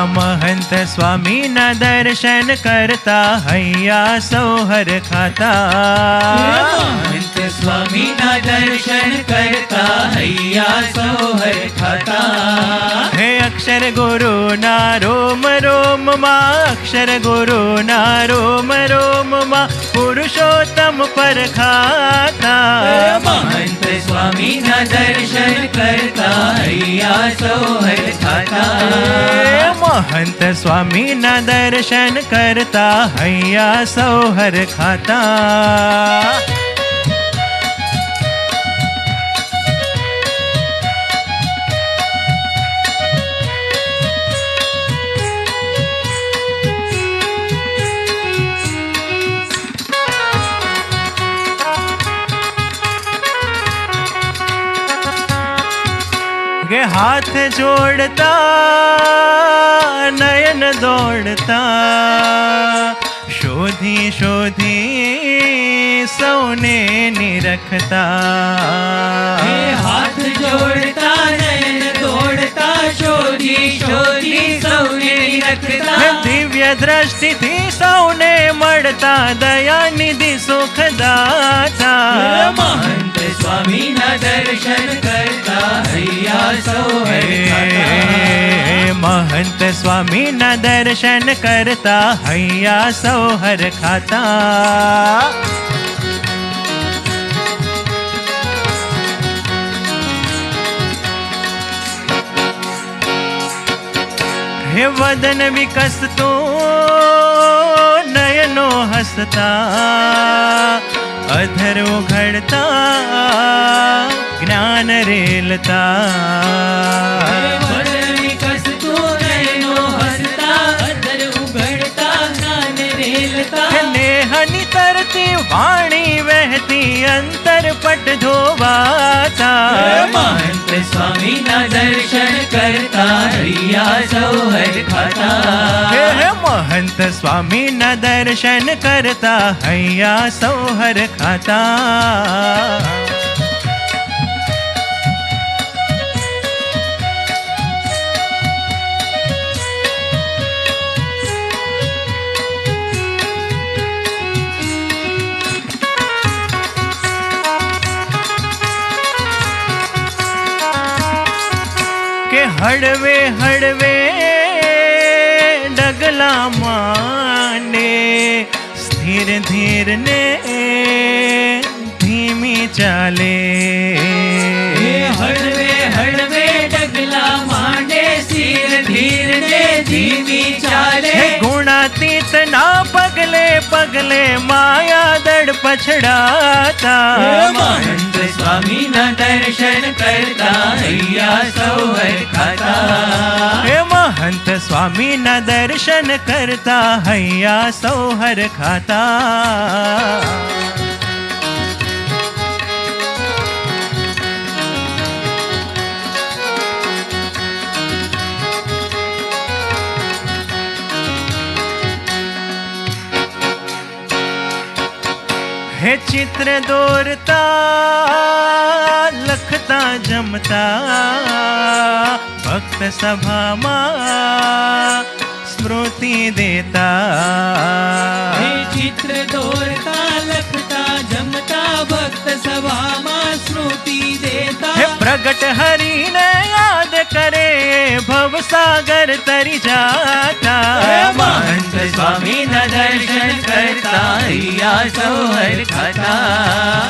महंत स्वामी ना दर्शन करता हैया सौहर खाता। महंत स्वामी ना दर्शन करता हैया सौहर खाता। हे अक्षर गुरु ना रोम रोम माँ, अक्षर गुरु ना रोम रोम माँ, पुरुषोत्तम पर खाता। महंत स्वामी ना दर्शन करता हैया सौहर खाता। महंत स्वामी ना दर्शन करता हैया सौहर खाता। हाथ जोड़ता नयन दौड़ता, शोधी शोधी सौने निरखता। हाथ जोड़ता नयन दौड़ता, शोधी शोधी सौने निरखता। दिव्य दृष्टि थी सौने मड़ता, दया निधि सुखदाता। महंत स्वामी ना दर्शन करता हैया सौहर खाता। महंत स्वामी ना दर्शन करता हैया सौहर खाता। हे वदन विकसतो नयनो हसता, अधर उघड़ता ज्ञान रेलता। वदन विकसतो नयनो हसता, अधर उघड़ता ज्ञान रेलता। नेह नितरती वाणी वहती, अंतर पट धोवाता। महंत स्वामी ना दर्शन करता हैया सौहर खाता। महंत स्वामी न दर्शन करता हैया सौहर खाता। के हड़वे हड़वे डगला माने, स्थिर धीर ने धीमी चाले। हड़वे हड़वे डगला मांडे, स्थिर धीर ने धीमी चाले। गुणातीत ना पगले पगले, माया दड़ पछड़ाता। महंत स्वामी ना दर्शन करता हैया सौहर खाता। महंत स्वामी न दर्शन करता हैया सौहर खाता। हे चित्र दोरता लखता जमता, भक्त सभा मां स्मृति देता। हे चित्र दोरता लखता जमता, भक्त सभा मां स्मृति देता। हे प्रगट हरि ने याद करे, भव सागर तरी जाता। महंत स्वामी न दर्शन करता हैया सौहर खाता।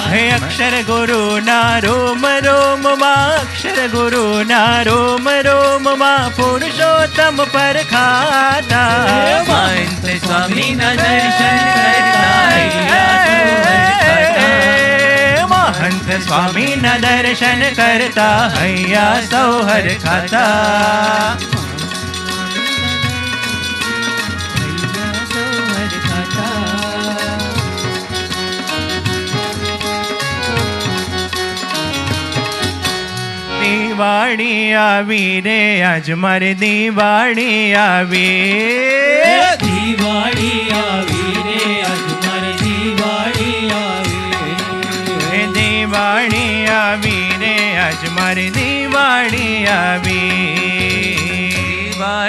हे अक्षर गुरु ना रोम रोम माँ, अक्षर गुरु ना रोम रोम माँ, पुरुषोत्तम पर खाता। महंत स्वामी न दर्शन करता हैया सौहर खाता। महंत स्वामी न दर्शन करता हैया सौहर खाता। दिवाળી આવી રે આજ મારે દિવાળી આવી। દિવાળી આવી રે આજ મારે દિવાળી આવી। દિવાળી આવી રે આજ મારે દિવાળી આવી।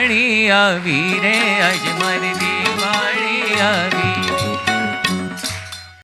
દિવાળી આવી રે, અજમર દિવાળી આવી.